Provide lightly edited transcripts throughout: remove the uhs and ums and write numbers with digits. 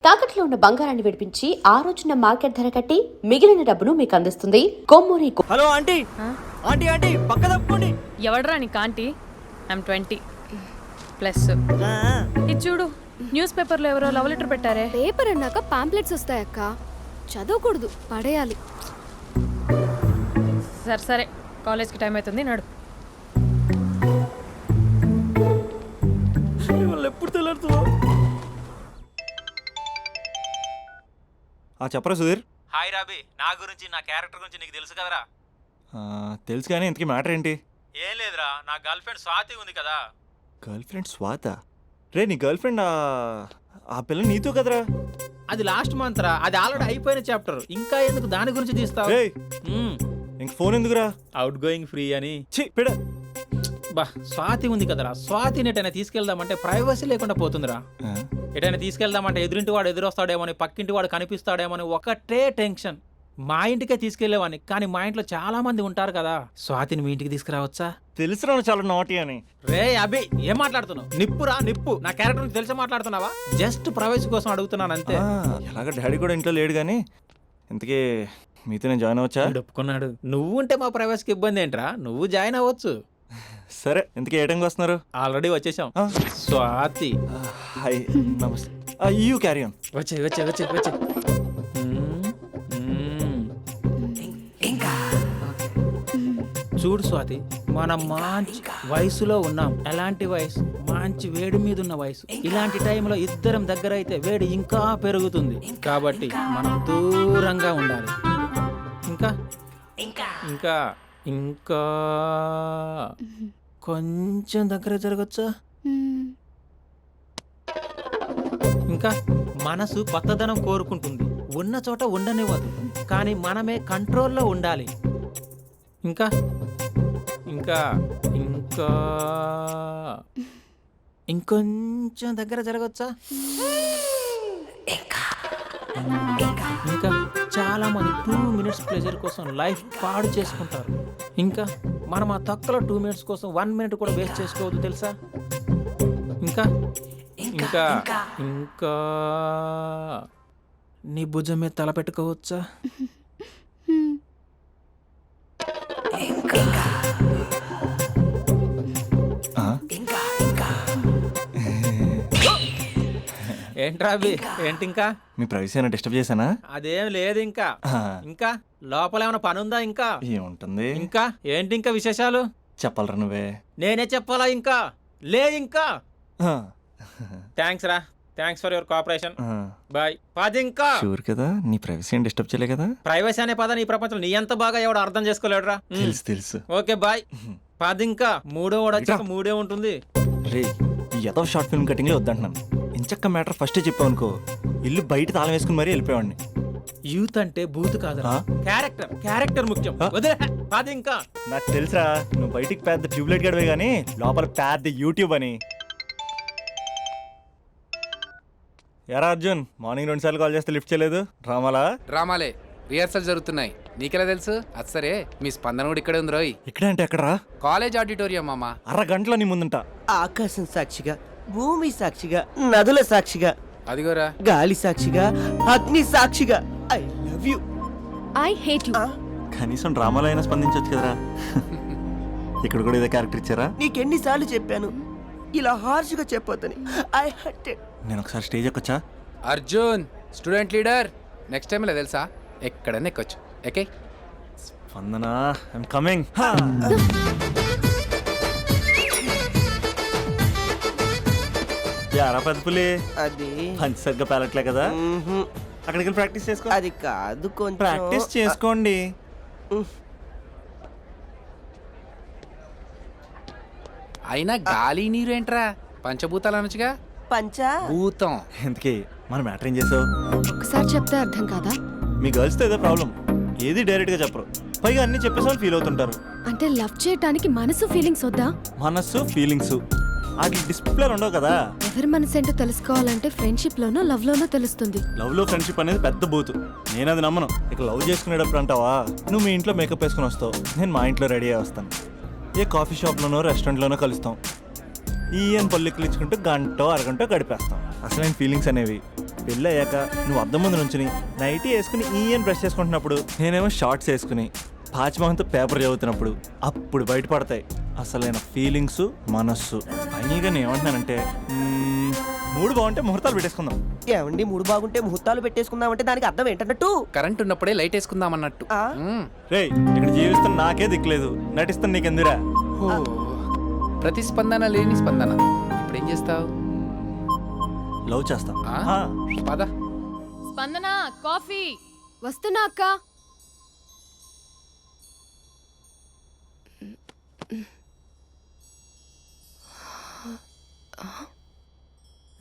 తాకట్లో ఉన్న బంగారాన్ని విడిపించి ఆ రోజున మార్కెట్ ధర కట్టి మిగిలిన డబ్బును మీకు అందిస్తుంది Kommuri. Hello aunty. Aunty aunty పక్క తప్పుకోండి. ఎవడరా నీకు ఆంటీ? ఐమ్ 20+. ఇది చూడు, న్యూస్ పేపర్లో ఎవరో లవ్ లెటర్ పెట్టారే. పేపర్ అన్నాక పాంప్లెట్స్ వస్తాయక్క, చదవకూడదు, పడేయాలి. సరే సరే, కాలేజ్కి టైం అవుతుంది, నడు. ఎప్పుడు తెల్లారుతుందో. చెప్పరా సుధీర్. హాయ్ రాబీ, నా గురించి నా క్యారెక్టర్ గురించి నీకు తెలుసు కదరా? తెలుసు కానీ ఇంతకీ మ్యాటర్ ఏంటి? ఏం లేదురా, నా గర్ల్ ఫ్రెండ్ స్వాతి ఉంది కదా. గర్ల్ ఫ్రెండ్ స్వాత? రే నీ గర్ల్ ఫ్రెండ్ ఆ పిల్ల నీతో కదరా? అది లాస్ట్ మంత్ రా, అది ఆల్రెడీ అయిపోయిన చాప్టర్, ఇంకా ఎందుకు దాని గురించి తీస్తావు? ఇంక ఫోన్ ఎందుకురా? అవుట్ గోయింగ్ ఫ్రీ అని. పిడ బా, స్వాతి ఉంది కదరా, స్వాతిని ఎటైనా తీసుకెళ్దామంటే ప్రైవసీ లేకుండా పోతుందిరా. ఎటైనా తీసుకెళ్దామంటే ఎదురింటి వాడు ఎదురొస్తాడేమోని, పక్కింటి వాడు కనిపిస్తాడేమోని ఒకటే టెన్షన్. మా ఇంటికే తీసుకెళ్లేవాడిని, కానీ మా ఇంట్లో చాలా మంది ఉంటారు కదా. స్వాతిని మీ ఇంటికి తీసుకురావచ్చా? తెలుసురా చాలా నాటి అని. రే అభి, ఏం మాట్లాడుతున్నావు? నిప్పురా నిప్పు. నా క్యారెక్టర్ నుంచి తెలిసి మాట్లాడుతున్నావా? జస్ట్ ప్రైవసీ కోసం అడుగుతున్నాను అంతే. ఎలాగ డాడీ కూడా ఇంట్లో లేడు కానీ ఇంతకీ మీతో నేను జాయిన్ అవ్వచ్చా? ఒప్పుకున్నాడు. నువ్వు ఉంటే మా ప్రైవసీకి ఇబ్బంది ఏంట్రా, నువ్వు జాయిన్ అవ్వచ్చు. సరే, ఇంతకీ ఏ టైంకి వస్తున్నారు? ఆల్రెడీ వచ్చేసాం. స్వాతి హాయ్, నమస్తే. You carry on. వచ్చే వచ్చే వచ్చే వచ్చే. చూడు స్వాతి, మనం మంచి వయసులో ఉన్నాం. ఎలాంటి వయసు? మంచి వేడి మీద ఉన్న వయసు. ఇలాంటి టైంలో ఇద్దరం దగ్గర అయితే వేడి ఇంకా పెరుగుతుంది. కాబట్టి మనం దూరంగా ఉండాలి. ఇంకా ఇంకా ఇంకా కొంచెం దగ్గర జరగచ్చా? ఇంకా మనసు కొత్తదనం కోరుకుంటుంది, ఉన్న చోట ఉండనివ్వదు, కానీ మనమే కంట్రోల్లో ఉండాలి. ఇంకా ఇంకా ఇంకా ఇంకొంచెం దగ్గర జరగచ్చా? ఇంకా చాలా మంది 2 minutes ప్లెజర్ కోసం లైఫ్ పాడు చేసుకుంటారు. ఇంకా మనం ఆ తక్కువ 2 minutes కోసం 1 minute కూడా వేస్ట్ చేసుకోవద్దు, తెలుసా? ఇంకా ఇంకా ఇంకా నీ భుజం మీద తల పెట్టుకోవచ్చా? ఏంట్రా అవి? ఏంటి ఇంకా? మీ ప్రైవసీ అయినా డిస్టర్బ్ చేశానా? అదేం లేదు. ఇంకా ఇంకా లోపల ఏమైనా పని ఉందా? ఇంకా ఏముంటుంది? ఇంకా ఏంటి ఇంకా విశేషాలు? చెప్పాలరా నువ్వే. నేనే చెప్పాలా? ఇంకా లే. ఇంకా థ్యాంక్స్ రా, thanks for your cooperation. Bye. పది. ఇంకా షూర్ కదా, నీ ప్రైవసీ ఏం డిస్టర్బ్ చేయలే కదా? ప్రైవసీ అనే పదాన్ని ఈ ప్రపంచంలో నీ ఎంత బాగా ఎవడు అర్థం చేసుకోలేడురా. తెలుసు తెలుసు. Okay bye. పది. ఇంకా మూడో వాడు వచ్చాక మూడే ఉంటుంది. రే, ఈ ఎదో షార్ట్ ఫిల్మ్ కటింగ్లో వద్దంటున్నాను. ఇంచక్క మ్యాటర్ ఫస్టే చెప్పావు అనుకో, ఇల్లు బయట తాళం వేసుకుని మరీ వెళ్ళిపోయాడిని. యూత్ అంటే బూత్ కాదురా, క్యారెక్టర్. క్యారెక్టర్ ముఖ్యం. వదిలే. పది. ఇంకా నాకు తెలుసురా, నువ్వు బయటికి పెద్ద ట్యూబ్లైట్ గడవే కానీ లోపల పెద్ద యూట్యూబ్ అని. ఎరా అర్జున్, మార్నింగ్ 2 సార్లు కాల్ చేస్తే లిఫ్ట్ చేయలేదు. డ్రామాలే, రిహార్సల్ జరుగుతున్నాయి. నీకెలా తెలుసు? అది సరే, మీ స్పందన కూడా ఇక్కడే ఉంది రోయ్. ఇక్కడ అంటే ఎక్కడరా? కాలేజ్ ఆడిటోరియం మామా. అరగంటలో నీ ముందుంట. ఆకాశం సాక్షిగా, భూమి సాక్షిగా, నదుల సాక్షిగా, అదిగోరా గాలి సాక్షిగా, అగ్ని సాక్షిగా, I love you. I hate you. కనీసం డ్రామాలో అయినా స్పందించవచ్చు కదరా. ఇక్కడ కూడా ఇదే క్యారెక్టర్ ఇచ్చారా? నీకెన్నిసార్లు చెప్పాను ఇలా హార్ష్గా చెప్పొద్దని. I hurted. నేను ఒకసారి స్టేజ్ ఎక్కొచ్చా? Arjun student leader. Next time ఇలా తెలుసా, ఎక్కడన్నా ఎక్కొచ్చు. Okay Spandana, I'm coming. యారా పెద్ద పులి, అది పంచి సరిగ్గా పేలట్లే కదా. అక్కడికి వెళ్ళి ప్రాక్టీస్ చేసుకో. అది కాదు, కొంచెం ప్రాక్టీస్ చేసుకోండి. అయినా గాలి నీరు ఏంట్రా, పంచభూతాలు అనొచ్చుగా. పంచభూతం. ఎందుకే మన మ్యాటర్ ఏం చేసావు? ఒకసారి చెప్తే అర్థం కాదా? మీ గర్ల్స్తో ఏదో ప్రాబ్లం, ఏది డైరెక్ట్గా చెప్పరు, పైగా అన్ని చెప్పేసి వాళ్ళు ఫీల్ అవుతుంటారు. అంటే లవ్ చేయడానికి మనసు ఫీలింగ్స్ వద్దా? మనస్సు ఫీలింగ్స్ అది డిస్ప్లే ఉండవు కదా. ఎవరి మనసు ఏంటో తెలుసుకోవాలంటే ఫ్రెండ్షిప్ లోనో లవ్ లోనో తెలుస్తుంది. లవ్ లో ఫ్రెండ్షిప్ అనేది పెద్ద బూతు, నేను అది నమ్మను. ఇక లవ్ చేసుకునేటప్పుడు అంటావా, నువ్వు మీ ఇంట్లో మేకప్ వేసుకుని వస్తావు, నేను మా ఇంట్లో రెడీ అయ్యి వస్తాను. ఏ కాఫీ షాప్లోనో రెస్టారెంట్లోనో కలుస్తాం. ఈయన పల్లెక్కులు ఇచ్చుకుంటూ గంట అరగంట గడిపేస్తాం. అసలైన ఫీలింగ్స్ అనేవి పెళ్ళి అయ్యాక నువ్వు అద్దం ముందు నుంచుని నైటీ వేసుకుని ఈయన బ్రష్ చేసుకుంటున్నప్పుడు నేనేమో షార్ట్స్ వేసుకుని పాచిమహంతో పేపర్ చదువుతున్నప్పుడు అప్పుడు బయటపడతాయి అసలైన ఫీలింగ్స్, మనస్సు. ఫైనల్గా నేను ఏమంటున్నానంటే మూడు బాగుంటే ముహూర్తాలు పెట్టేసుకుందాం. ఏమండి మూడు బాగుంటే ముహూర్తాలు పెట్టేసుకుందామంటే దానికి అర్థం ఏంటన్నట్టు? కరెంట్ ఉన్నప్పుడే లైట్ వేసుకుందాం అన్నట్టు. ఆ? రేయ్, ఇక్కడ జీవిస్తున్న నాకే దిక్కులేదు, నటిస్తున్న నీకెందురా? ప్రతిస్పందన లేని స్పందన. ఇప్పుడు ఏం చేస్తావు? లవ్ చేస్తా. పద. స్పందన కాఫీ. వస్తున్నా అక్క.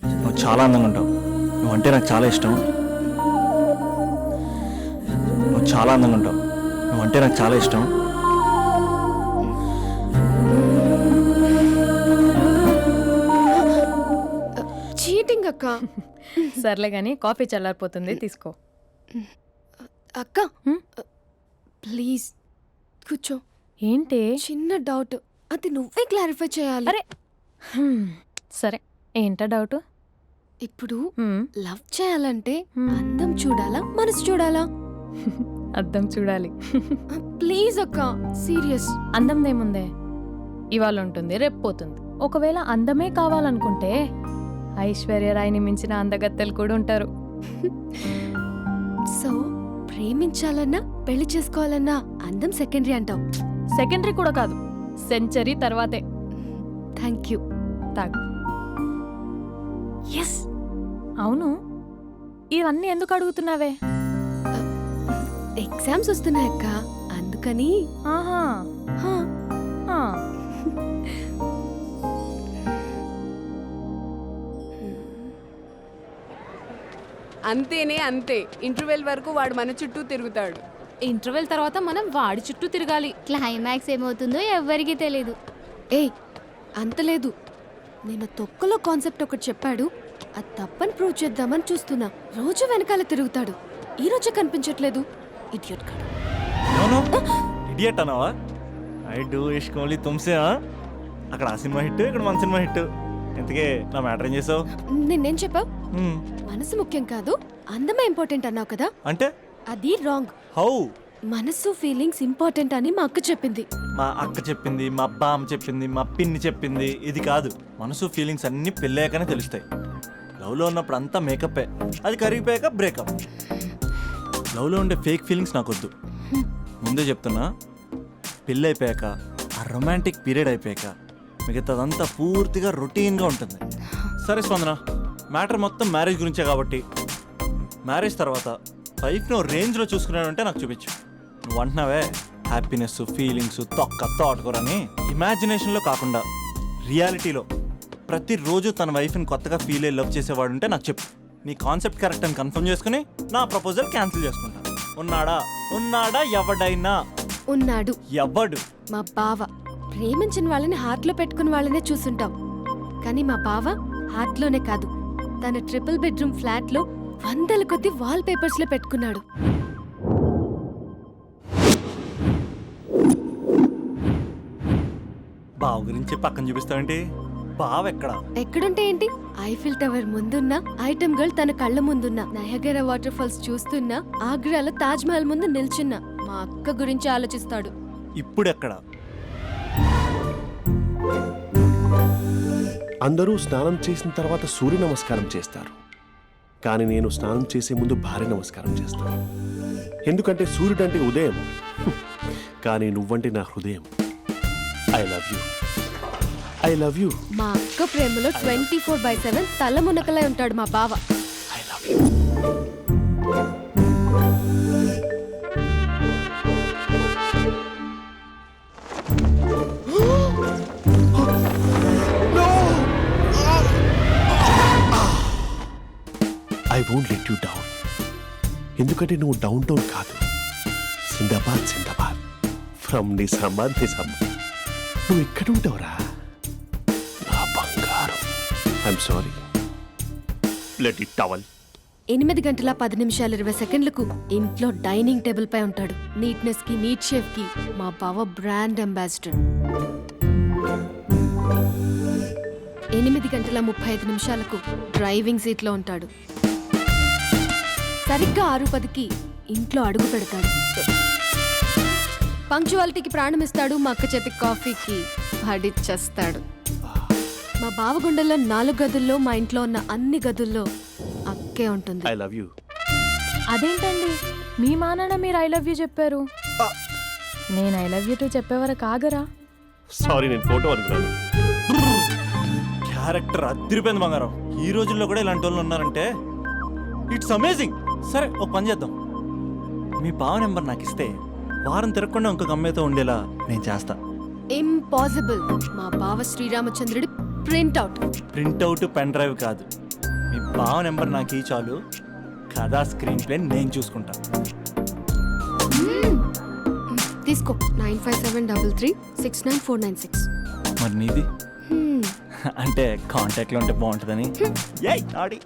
నువ్వు చాలా అందంగా ఉంటావు. నువ్వంటే నాకు చాలా ఇష్టం. నువ్వు చాలా అందంగా ఉంటావు. నువ్వంటే నాకు చాలా ఇష్టం. చీటింగ్ అక్క. సర్లే కానీ కాఫీ చల్లారిపోతుంది, తీసుకో. అక్క ప్లీజ్ కూర్చో. ఏంటి? చిన్న డౌట్, అది నువ్వే క్లారిఫై చేయాలి. అరే సరే, ఏంటా డౌట్? ఇప్పుడు లవ్ చేయాలంటే అందం చూడాలా, మనసు చూడాలా? అద్దం చూడాలి. ప్లీజ్ అక్క, సీరియస్. అందందేముందే, ఇవాళ ఉంటుంది రేపు పోతుంది. ఒకవేళ అందమే కావాలనుకుంటే ఐశ్వర్యరాయ్ని మించిన అందగత్తెలు కూడా ఉంటారు. సో ప్రేమించాలన్నా పెళ్లి చేసుకోవాలన్నా అందం సెకండరీ అంటావు? సెకండరీ కూడా కాదు, సెంచరీ తర్వాతే. Thank you. తాగు. ఎస్. అవును, ఇవన్నీ ఎందుకు అడుగుతున్నావే? ఎగ్జామ్స్ వస్తున్నాయి అక్క, అందుకని. ఆహా. హా. ఆ. అంతేనే అంతే. ఇంటర్వెల్ వరకు వాడు మన చుట్టూ తిరుగుతాడు. ఇంటర్వెల్ తర్వాత మనం వాడి చుట్టూ తిరగాలి. క్లైమాక్స్ ఏమవుతుందో ఎవ్వరికీ తెలీదు. ఏయ్ అంత లేదు, నేను తొక్కలో కాన్సెప్ట్ ఒకటి చెప్పాడు, అది తప్పని ప్రూవ్ చేద్దామని చూస్తున్నా. రోజు వెనకాల తిరుగుతాడు, ఈ రోజే కనిపించట్లేదు. ఇడియట్ కాడు. ఇడియట్ అన్నావా? ఐ డూ ఇష్క్ ఓన్లీ తుమ్సే. అక్కడ ఆ సినిమా హిట్, ఇక్కడ మన సినిమా హిట్. ఇంతకే నా మ్యాటర్ ఏం చేసావు? నిన్నేం చెప్పావు? మనసు ముఖ్యం కాదు, అందమే ఇంపార్టెంట్ అన్నావు కదా. అంటే అది రాంగ్. హౌ? మనసు ఫీలింగ్స్ ఇంపార్టెంట్ అని మా అక్క చెప్పింది. మా అక్క చెప్పింది, మా బామ్మ చెప్పింది, మా పిన్ని చెప్పింది. ఇది కాదు, మనసు ఫీలింగ్స్ అన్ని పెళ్ళాకనే తెలుస్తాయి. లవ్లో ఉన్నప్పుడు అంతా మేకప్పే, అది కరిగిపోయాక బ్రేకప్. లవ్లో ఉండే ఫేక్ ఫీలింగ్స్ నాకొద్దు. ముందే చెప్తున్నా, పెళ్ళి అయిపోయాక ఆ రొమాంటిక్ పీరియడ్ అయిపోయాక మిగతాదంతా పూర్తిగా రొటీన్గా ఉంటుంది. సరే స్పందన, మ్యాటర్ మొత్తం మ్యారేజ్ గురించే కాబట్టి మ్యారేజ్ తర్వాత లైఫ్ను రేంజ్లో చూసుకున్నాడంటే నాకు చూపించు. నువ్వు అంటున్నావే హ్యాపీనెస్, ఫీలింగ్స్, తోటకూరని ఇమాజినేషన్లో కాకుండా రియాలిటీలో ప్రతిరోజు తన వైఫ్ని కొత్తగా ఫీల్ అయ్యి లవ్ చేసేవాడు ఉంటే నాకు చెప్పు. నీ కాన్సెప్ట్ కరెక్ట్ అని కన్ఫర్మ్ చేసుకుని నా ప్రపోజల్ క్యాన్సిల్ చేసుకుంటా. ఉన్నాడా ఎవడైనా? ఉన్నాడు. ఎవడు? మా బావ. ప్రేమించిన వాళ్ళని హార్ట్లో పెట్టుకున్న వాళ్ళనే చూసుంటాం, కానీ మా బావ హార్ట్లోనే కాదు, తన ట్రిపుల్ బెడ్రూమ్ ఫ్లాట్లో వందల కొద్ది వాల్ పేపర్స్ లో పెట్టుకున్నాడు. బావ గురించి పక్కన చూపిస్తావేంటి? బావ ఎక్కడుంటే ఏంటి? ఐఫిల్ టవర్ ముందున్న ఐటమ్ గర్ల్ తన కళ్ళ ముందున్న నయగరా వాటర్ ఫాల్స్ చూస్తున్నా, ఆగ్రాలో తాజ్ మహల్ ముందు నిల్చున్నా మా అక్క గురించి ఆలోచిస్తాడు. ఇప్పుడు ఎక్కడ? అందరూ స్నానం చేసిన తర్వాత సూర్య నమస్కారం చేస్తారు, కానీ నేను స్నానం చేసే ముందు భార్య నమస్కారం చేస్తాను. ఎందుకంటే సూర్యుడు అంటే ఉదయం, కానీ నువ్వంటే నా హృదయం. I love you, I love you. మా అక్క ప్రేమలో 24/7 తల మునకలై ఉంటాడు మా బావ. I love you. I won't let you down. ఎందుకంటే నువ్వు డౌన్ టౌన్ కాదు, జిందాబాద్ జిందాబాద్ ఫ్రమ్ నిజామాబాద్ నిజామాబాద్. నువ్వు ఎక్కడుంటావురా నా బంగారం? I'm sorry, let it towel. 8 గంటల 10 నిమిషాలు 20 సెకండ్లకు ఇంట్లో డైనింగ్ టేబుల్ పై ఉంటాడు. నీట్నెస్ కి, నీట్ షేఫ్ కి మా బావ బ్రాండ్ అంబాసిడర్. 8 గంటల 35 నిమిషాలకు డ్రైవింగ్ సీట్ లో ఉంటాడు. సరిగ్గా 6:10కి ఇంట్లో అడుగు పెడతాడు. పంక్చువాలిటీకి ప్రాణం ఇస్తాడు. మా అక్క చేతి కాఫీకి పడిచ్చేస్తాడు. మా బావ గుండెల్లో 4 గదుల్లో మా ఇంట్లో ఉన్న అన్ని గదుల్లో అక్కే ఉంటుంది. I love you. అదేంటండి మీ మానాన్న మీరు ఐ లవ్ యూ చెప్పారు, నేను ఐ లవ్ యూ టు చెప్పేవరకు ఆగరా? సారీ, నేను ఫోటో అనుకున్నాను. క్యారెక్టర్ అదిరిపోయింది బంగారం. ఈ రోజుల్లో కూడా ఇలాంటి వాళ్ళు ఉన్నారంటే ఇట్స్ అమేజింగ్. సరే ఒక పని చేద్దాం, మీ బావ నెంబర్ నాకు ఇస్తే వారం తిరగకుండా ఇంకొక అమ్మాయితో ఉండేలా నేను చేస్తా. ఇంపాసిబుల్. మా బావ శ్రీరామచంద్రుడి ప్రింట్అవుట్. ప్రింట్అవుట్ పెన్ డ్రైవ్ కాదు, మీ బావ నెంబర్ నాకు ఈ చాలు. కథా స్క్రీన్ ప్లే నేను చూసుకుంటా. తీసుకో. 9573369496. మరి నీది అంటే కాంటాక్ట్లో ఉంటే బాగుంటుందని. ఏయ్ ఆడి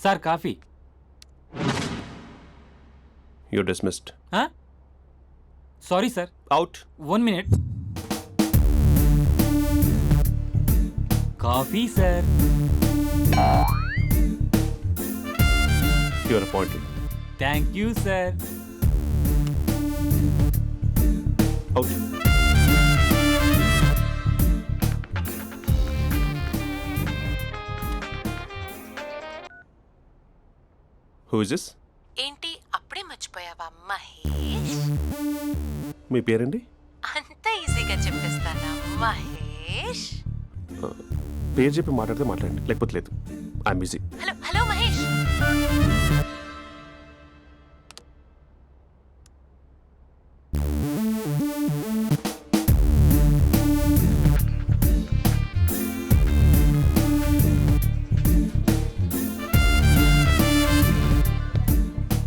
sir coffee. You dismissed. Sorry sir. Out. 1 minute. Coffee sir. You are appointed. Thank you sir. Out. Who is this? ఏంటి అప్పుడే మర్చిపోయావా మహేష్? మీ పేరండి? అంత ఈజీగా చెప్పేస్తానా మహేష్? పేరు చెప్పి మాట్లాడితే మాట్లాడండి, లేకపోతే లేదు. I'm busy. Hello hello Mahesh.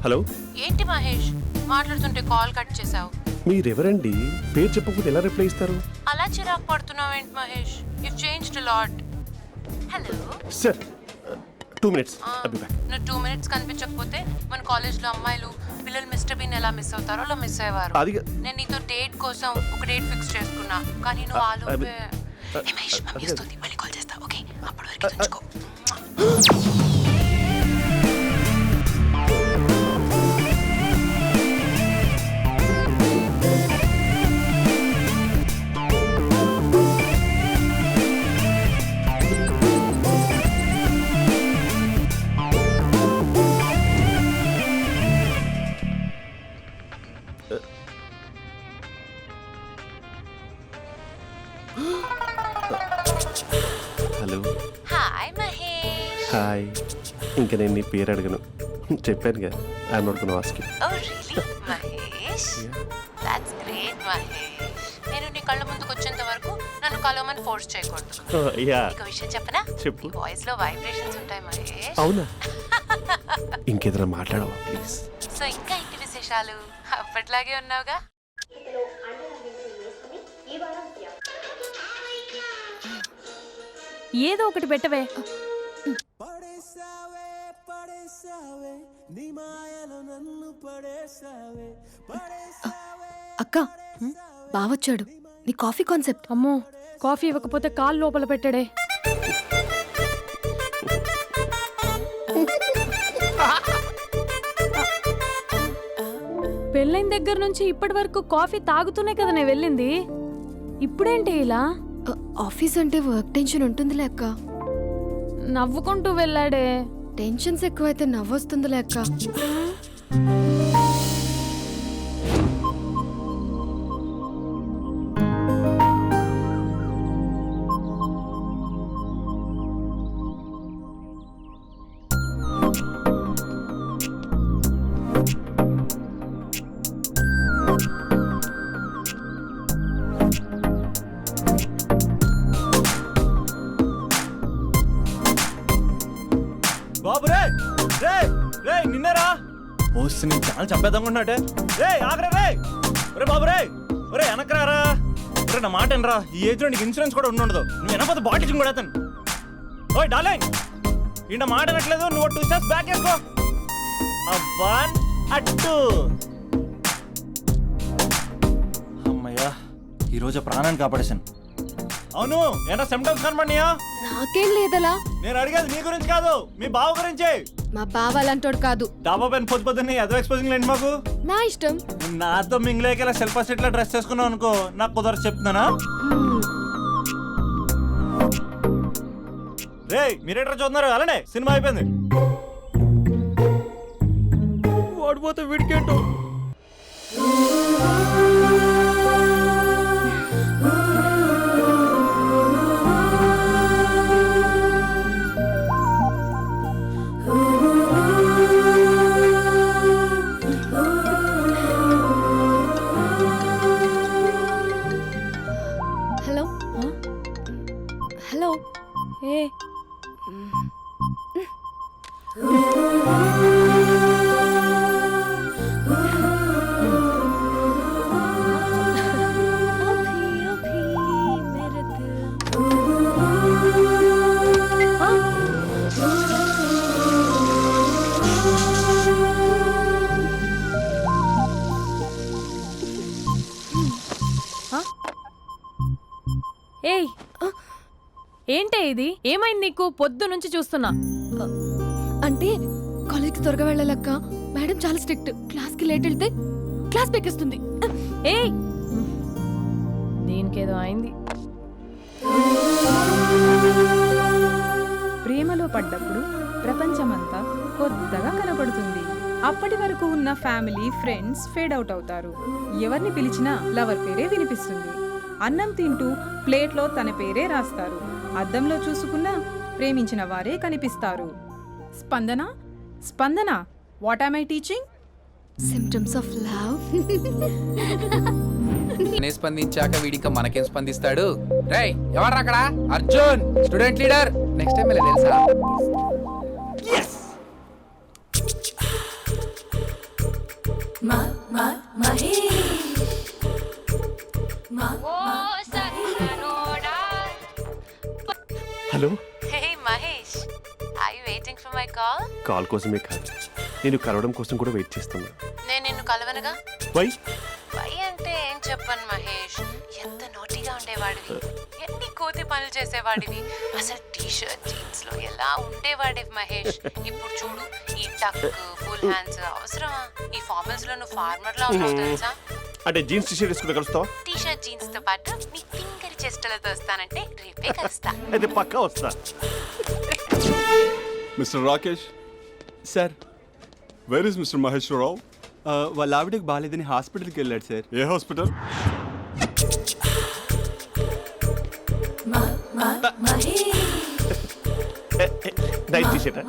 Hello. ఏంటి మహేష్ మాట్లాడుతుంటే కాల్ కట్ చేసావు? మీరెవరండి? పేరు చెప్పకపోతే ఎలా రిప్లై ఇస్తారు? అలా చిరాకు పడుతున్నావు ఏంటి Mahesh? You changed a lot. Hello sir 2 minutes. I'll be back. నువ్వు 2 minutes కనిపించకపోతే మన కాలేజ్లో అమ్మాయిలు పిల్లలు మిస్టర్ బీన్ ఎలా మిస్ అవుతారో అలా మిస్ అయ్యేవారు. అది నేను నీతో డేట్ కోసం ఒక డేట్ ఫిక్స్ చేసుకున్నా, కానీ నువ్వు ఆలోపే. మహేష్ మమ్మీ వస్తుంది, మళ్ళీ కాల్ చేస్తా. ఓకే, అప్పటి వరకు ఉంచుకో. హలో. హాయ్ మహేష్. హాయ్. ఇంకా నేను నీ పేరు అడగను, చెప్పానుగా. I am not gonna ask you. Oh really Mahesh? That's great Mahesh. నేను నీ కళ్ళ ముందుకు వచ్చేంత వరకు నన్ను కలవమని ఫోర్స్ చేయకూడదు. యా. నీకు విషయం చెప్పనా? చెప్పు. నీ వాయిస్ లో వైబ్రేషన్స్ ఉంటాయి మహేష్. అవునా? ఇంకేదైనా మాట్లాడవా ప్లీజ్? సో ఇంకా ఇంటి విశేషాలు అప్పట్లాగే ఉన్నావుగా? ఏదో ఒకటి పెట్టవే. అక్క బావొచ్చాడు. నీ కాఫీ కాన్సెప్ట్. అమ్మో, కాఫీ ఇవ్వకపోతే కాలు లోపల పెట్టడే. పెళ్ళైన దగ్గర నుంచి ఇప్పటి వరకు కాఫీ తాగుతూనే కదా నేను వెళ్ళింది. ఇప్పుడేంటి ఇలా? ఆఫీస్ అంటే వర్క్ టెన్షన్ ఉంటుందిలే అక్క. నవ్వుకుంటూ వెళ్ళాడే. టెన్షన్స్ ఎక్కువైతే నవ్వొస్తుందిలే అక్క. బాబు రే రే రే నిన్నరా వస్తే నేను చాలా చంపేద్దామన్నట్టే. రే ఆగరా రే, ఒరే బాబు రే, ఒరే వెనకరారా, ఒరే నా మాట అనరా. ఈ ఏజ్లో నీకు ఇన్సూరెన్స్ కూడా ఉండదు. నువ్వు వెనకపోతే బాటిల్ కూడా అతను. ఓయ్ డార్లింగ్, ఈయన మాట అనట్లేదు. నువ్వు 2 steps బ్యాక్ వేసుకో. 1 2. అమ్మయ్యా, ఈరోజు ప్రాణాన్ని కాపాడేశాను. అవును, ఏనా సిమ్టమ్స్ కనబడినాయా? నాకేం లేదలా. నేను అడిగేది నీ గురించి కాదు, మీ బావ గురించి. మా బావ అలాంటోడు కాదు. డాబా పైన పొద్దు పొద్దున్నే ఏదో ఎక్స్పోజింగ్ లేండి మాకు. నా ఇష్టం. నాతో మింగిలేక ఇలా సెల్ఫా సెట్ లో డ్రెస్ చేసుకున్నావు అనుకో, నాకు కుదరదు చెప్తున్నానా. రే మీరేట్రా చూస్తున్నారు? అలానే సినిమా అయిపోయింది. ఓడిపోతే వీడికేంటో. Hello hello. ఏ ఏయ్ ఏంటే ఇది? ఏమైంది నీకు? పొద్దు నుంచి చూస్తున్నా. అంటే కాలేజ్కి త్వరగా వెళ్ళాలక్క. మేడం చాలా స్ట్రిక్ట్. క్లాస్కి లేట్ వెళ్తే క్లాస్ పెక్కిస్తుంది. ఏయ్ దీనికేదో అయింది. ప్రేమలో పడ్డప్పుడు ప్రపంచమంతా కొత్తగా కనపడుతుంది. అప్పటి వరకు ఉన్న ఫ్యామిలీ ఫ్రెండ్స్ ఫేడ్ అవుట్ అవుతారు. ఎవరిని పిలిచినా లవర్ పేరే వినిపిస్తుంది. అన్నం తింటూ ప్లేట్లో తన పేరే రాస్తారు. అద్దంలో చూసుకున్నా ప్రేమించిన వారే కనిపిస్తారు. Spandana Spandana, what am I teaching? Symptoms of love. నేను స్పందించాక వీడిక మనకేం స్పందిస్తాడు? రేయ్ ఎవరు అక్కడ? Arjun, student leader. Next time ఇలా తెలుసా? Hello. Hey Mahesh, are you waiting for my call? Call కోసమే కాదు, నేను కలవడం కోసం కూడా వెయిట్ చేస్తున్నా. నేను నిన్ను కలవనుగా. వై? వై అంటే ఏం చెప్పను మహేష్. ఎంత నోటిగా ఉండేవాడివి, ఎన్ని కోతి పనులు చేసేవాడివి. అసలు టీ షర్ట్ జీన్స్ లో ఎలా ఉండేవాడివి మహేష్. ఇప్పుడు చూడు, ఈ టక్ ఫుల్ హ్యాండ్స్ అవసరమా? ఈ ఫార్మల్స్ లో నువ్వు ఫార్మర్ లా ఉన్నావు తెలుసా. అంటే జీన్స్ టీ షర్ట్ వేసుకుంటే కలుస్తావా? టీ షర్ట్ జీన్స్ తో పాటు నీ ఫింగర్ చెస్టలతో వస్తానంటే రేపే కలుస్తా. అయితే పక్కా వస్తా. Mister Rakesh sir, where is mister Maheshwara Rao? వాళ్ళ ఆవిడకి బాగాలేదని హాస్పిటల్కి వెళ్ళాడు సార్. ఏ hospital? Night T shirt.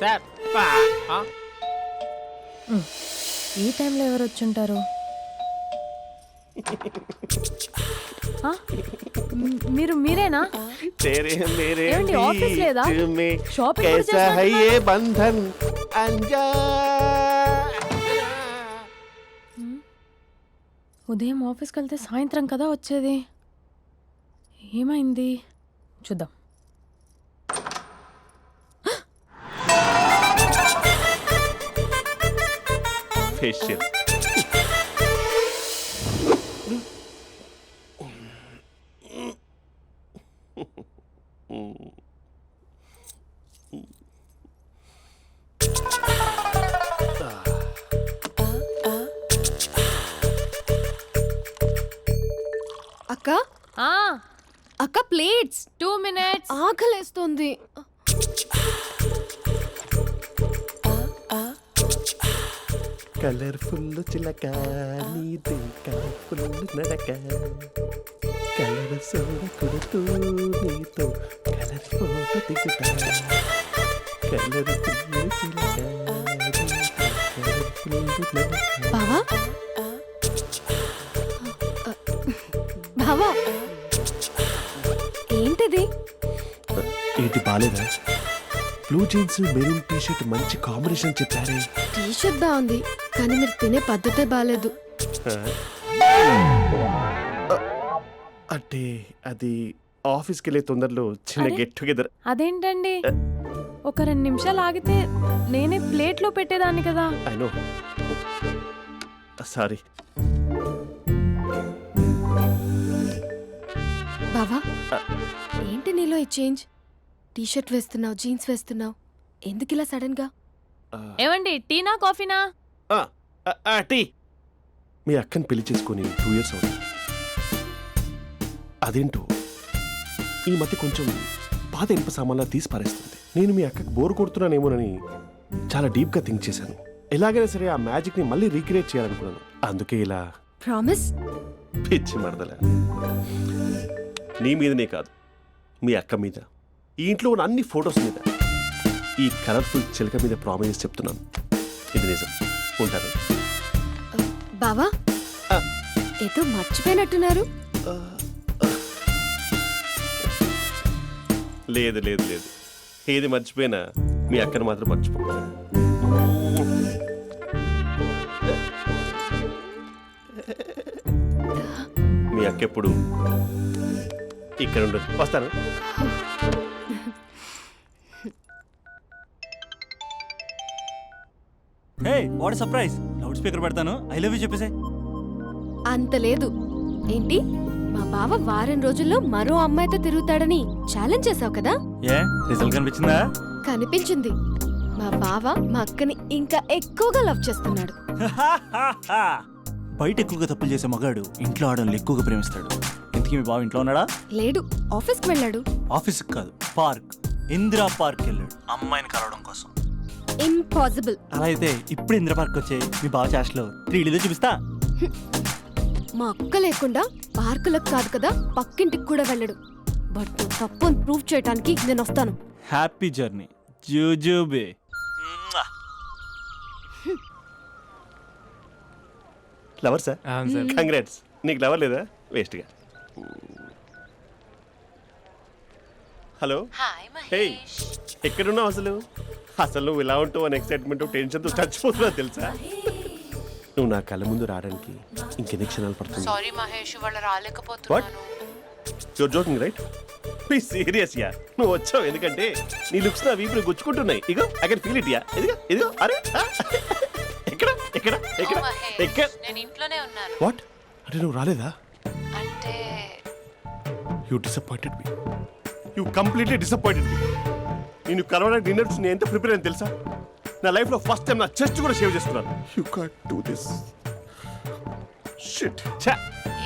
Sir ఈ టైంలో ఎవరు వచ్చుంటారు? మీరేనా? तेरे मेरे ఏమండి, ఆఫీస్ లేదా? बीच में షాపింగ్ కూడా कैसा है చేస్తున్నట్టున్నారు? ये बंधन अंजा. ఉదయం ఆఫీస్కి వెళ్తే సాయంత్రం కదా వచ్చేది. ఏమైంది? చూద్దాం. ఫేషియల్. అక్క ఆ, అక్క ప్లేట్స్ 2 minutes. ఆకలేస్తోంది. కలర్ఫుల్ చిలక నీది కలర్ఫుల్ నడక కలర్ సోడ కొడుతూ నీతో కలర్ ఫోటో దిగుతా కలర్ఫుల్ చిలక బావా బావా ఏంటిది? ఏంటి బాలేదా? Blue jeans maroon T shirt మంచి కాంబినేషన్ చెప్పారే. టీ షర్ట్ బాగుంది కానీ మీరు తినే పద్ధతే బాగాలేదు. అంటే అది ఆఫీస్కి వెళ్ళే తొందరలో చిన్న అరే. Get together. అదేంటండి, ఒక 2 నిమిషాలు ఆగితే నేనే ప్లేట్లో పెట్టేదాన్ని కదా. I know, sorry. బావా ఏంటి నీలో ఈ చేంజ్? టీ షర్ట్ వేస్తున్నావు, జీన్స్ వేస్తున్నావు, ఎందుకు ఇలా సడన్ గా? ఏమండి, టీనా కాఫీనా? టీ. మీ అక్కని పెళ్లి చేసుకొని 2 years అవుతుంది. అదేంటో ఈ మధ్య కొంచెం పాత ఇనుప సామాన్లా తీసి పారేస్తుంది. నేను మీ అక్కకి బోర్ కొడుతున్నానేమోనని చాలా డీప్గా థింక్ చేశాను. ఎలాగైనా సరే ఆ మ్యాజిక్ని మళ్ళీ రీక్రియేట్ చేయాలనుకున్నాను. అందుకే ఇలా. ప్రామిస్? పిచ్చి మరదల, నీ మీదనే కాదు, మీ అక్క మీద, ఈ ఇంట్లో ఉన్న అన్ని ఫొటోస్ మీద, ఈ కలర్ఫుల్ చిలక మీద ప్రామిస్ చెప్తున్నాను. ఇది నిజం. ఉంటాను. బావా ఏదో మర్చిపోయినట్టున్నారు. లేదు లేదు లేదు, ఏది మర్చిపోయినా మీ అక్కను మాత్రం మర్చిపో. మీ అక్క ఎప్పుడు ఇక్కడ ఉండదు. వస్తాను. హే, వాట్ సర్ప్రైజ్! లౌడ్ స్పీకర్ పెడతాను, ఐ లవ్ యూ చెప్పేసే. అంత లేదు. ఏంటి, మా బావ వారం రోజుల్లో మరో అమ్మాయితో తిరుగుతాడని ఛాలెంజ్ చేసావు కదా? ఏ రిజల్ట్ కనిపించిందా? కనిపించింది. మా బావ మా అక్కని ఇంకా ఎక్కువగా లవ్ చేస్తున్నాడు. బయట ఎక్కువగా తప్పులు చేసే మగాడు ఇంట్లో ఆడవాళ్ళు ఎక్కువగా ప్రేమిస్తాడు. ఇంతకీ మీ బావ ఇంట్లో ఉన్నాడా? లేడు, ఆఫీస్కి వెళ్ళాడు. ఆఫీస్కి కాదు, పార్క్, ఇందిరా పార్క్ వెళ్ళాడు అమ్మాయిని కలవడం కోసం. ఇంపాసిబుల్. అలా అయితే ఇప్పుడు ఇందిరా పార్క్ వచ్చే మీ బావ చాష్లో 3Dలో చూపిస్తా. మా అక్క లేకుండా పార్కులకు కాదు కదా పక్కింటికి కూడా వెళ్ళడు. బట్ నువ్వు తప్పు అని ప్రూవ్ చేయడానికి నేను వస్తాను. హ్యాపీ జర్నీ జూజూబే. Lover sir, congrats. నీకు లవర్ లేదా? వేస్ట్గా. హలో. Hi hey, Mahesh. ఎక్కడున్నావు అసలు? అసలు నువ్వు ఇలా ఉంటావు అని ఎక్సైట్మెంట్ టెన్షన్తో చచ్చిపోతున్నావు తెలుసా? నువ్వు నా కళ్ళ ముందు రావడానికి ఇంకెన్ని క్షణాలు పడుతుంది? సారీ మహేష్, వాళ్ళు రాలేకపోతున్నాను. Your joking right? Please serious ya. నువ్వు వచ్చావు ఎందుకంటే నీ లుక్స్ నా వీపుని గుచ్చుకుంటున్నాయి. ఇగో I can feel it ya. ఇదిగో ఇదిగో. అరే ఎక్కడ ఎక్కడ ఎక్కడ ఓ మహేష్, ఎక్కడ? నేను ఇంట్లోనే ఉన్నాను. వాట్? అంటే నువ్వు రాలేదా? అంటే you disappointed me. You completely disappointed me. నేను కలవడానికి డిన్నర్స్ నేను ఎంత ప్రిపేర్ అని తెలుసా? నా లైఫ్లో ఫస్ట్ టైం నా చెస్ట్ కూడా సేవ్ చేసుకున్నాను. You can't do this. Shit. ఛా.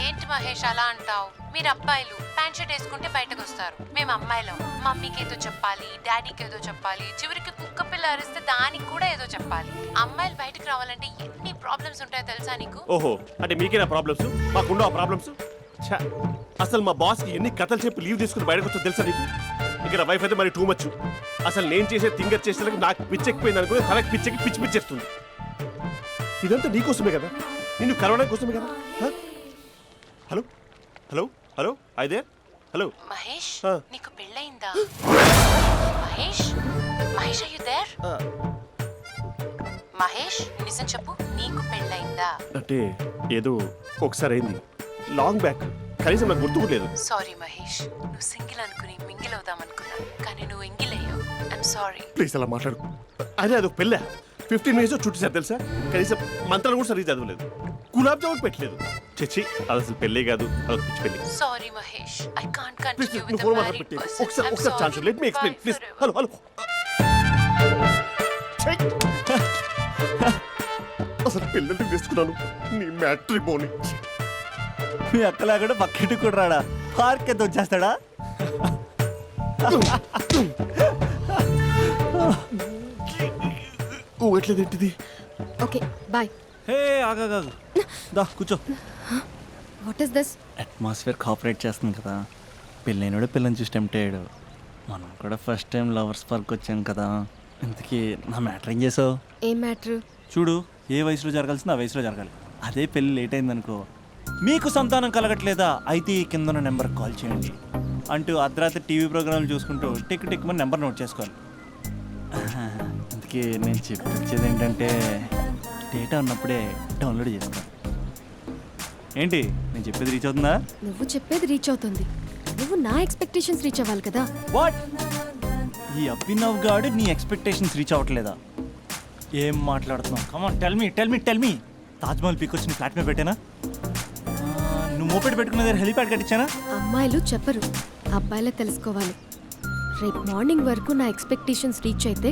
ఏంటి మహేష్ అలా అంటావు? మీరు అబ్బాయిలు ప్యాంట్ షర్ట్ వేసుకుంటే బయటకు వస్తారు. మేము అమ్మాయిలం, మమ్మీకి ఏదో చెప్పాలి, డాడీకి ఏదో చెప్పాలి, చివరికి కుక్క పిల్ల అరిస్తే దానికి కూడా ఏదో చెప్పాలి. అమ్మాయిలు బయటకు రావాలంటే ఎన్ని ప్రాబ్లమ్స్ ఉంటాయో తెలుసా నీకు? ఓహో, అంటే మీకేనా ప్రాబ్లమ్స్? మాకుండా ప్రాబ్లమ్స్? ఛా. అసలు మా బాస్కి ఎన్ని కథలు చెప్పి లీవ్ తీసుకుని బయటకు వచ్చో తెలుసా నీకు? ఇక్కడ వైఫ్ అయితే మరి టూ మచ్. అసలు నేను చేసే థింగర్ చేసేందుకు నాకు పిచ్చెక్కిపోయింది అనుకుని తనకి పిచ్చెక్కి పిచ్చి పిచ్చేస్తుంది. ఇదంతా నీకోసమే కదా, నిన్ను కలవడం కోసమే కదా. హలో హలో హలో అయితే హలో మహేష్, నీకు పెళ్ళయిందా? Mahesh, Mahesh are you there? Mahesh నిజం చెప్పు, నీకు పెళ్ళయిందా? అంటే ఏదో ఒకసారి అయింది, లాంగ్ బ్యాక్. కనీసం నాకు గుర్తు కూడా లేదు. సారీ మహేష్, నువ్వు సింగిల్ అనుకుని మింగిల్ అవుదాం అనుకున్నా, కానీ నువ్వు ఎంగిల్ అయ్యావు. I'm sorry. ప్లీజ్ అలా మాట్లాడు. అదే అదొక పెళ్ళ 15 మినిట్స్ చుట్టేసారు తెలుసా. కనీసం మంత్రాలు కూడా సరిగ్గా చదవలేదు, గులాబ్ జామున్ పెట్టలేదు. చచ్చి అది అసలు పెళ్ళే కాదు, అదొక పిచ్చి పెళ్ళి. Sorry Mahesh, I can't please continue నువ్వు విత్ ఫోన్ ద మాట్లాడి మ్యారీడ్ పెట్టి పర్సన్. ఒకసారి chance let me explain please. Hello hello అసలు పెళ్ళంటే తీసుకున్నాను నీ మ్యాట్రీ బోని. మీ అక్కలా కూడా పక్కింటికి కూడా రాడా, పార్క్ ఎంత వచ్చేస్తాడా? ఊగట్లేదు ఏంటిది? Okay bye. హే ఆగా దా కూర్చో. What is this? Atmosphere cooperate చేస్తుంది కదా. పెళ్ళైనడు పిల్లని చూసి టెంప్ట్ అయ్యాడు. మనం కూడా ఫస్ట్ టైం లవర్స్ పార్క్ వచ్చాం కదా. ఇంతకీ నా మ్యాటర్ ఏం చేసావు? ఏం మ్యాటర్? చూడు, ఏ వయసులో జరగాల్సిందో ఆ వయసులో జరగాలి. అదే పెళ్ళి లేట్ అయిందనుకో, మీకు సంతానం కలగట్లేదా అయితే ఈ కింద నెంబర్ కాల్ చేయండి అంటూ అర్ధరాత్రి టీవీ ప్రోగ్రాంలు చూసుకుంటూ టిక్ టిక్ మన నెంబర్ నోట్ చేసుకోవాలి. అందుకే నేను చెప్పొచ్చేది ఏంటంటే డేటా ఉన్నప్పుడే డౌన్లోడ్ చేసుకోవాలి. ఏంటి నేను చెప్పేది రీచ్ అవుతుందా? నువ్వు చెప్పేది రీచ్ అవుతుంది, నువ్వు నా ఎక్స్పెక్టేషన్స్ రీచ్ అవ్వాలి కదా. వాట్? ఈ అభినవ్ గాడు నీ ఎక్స్పెక్టేషన్స్ రీచ్ అవ్వట్లేదా? ఏం మాట్లాడుతున్నావు? Come on tell me. Taj Mahal peak వచ్చి నీ ఫ్లాట్ మీద పెట్టానా? నువ్వు మోపెట్ పెట్టుకున్న దగ్గర హెలిప్యాడ్ కట్టించానా? అమ్మాయిలు చెప్పరు, అబ్బాయిలే తెలుసుకోవాలి. రేపు మార్నింగ్ వరకు నా ఎక్స్పెక్టేషన్స్ రీచ్ అయితే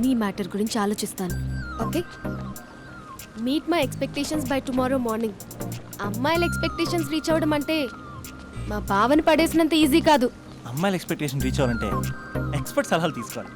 నీ మ్యాటర్ గురించి ఆలోచిస్తాను. Okay, meet my expectations by tomorrow morning. అమ్మాయిల ఎక్స్పెక్టేషన్స్ రీచ్ అవ్వడం అంటే మా బావని పడేసినంత ఈజీ కాదు. అమ్మాయిల ఎక్స్పెక్టేషన్ రీచ్ అవ్వాలంటే ఎక్స్పర్ట్ సలహాలు తీసుకోవాలి.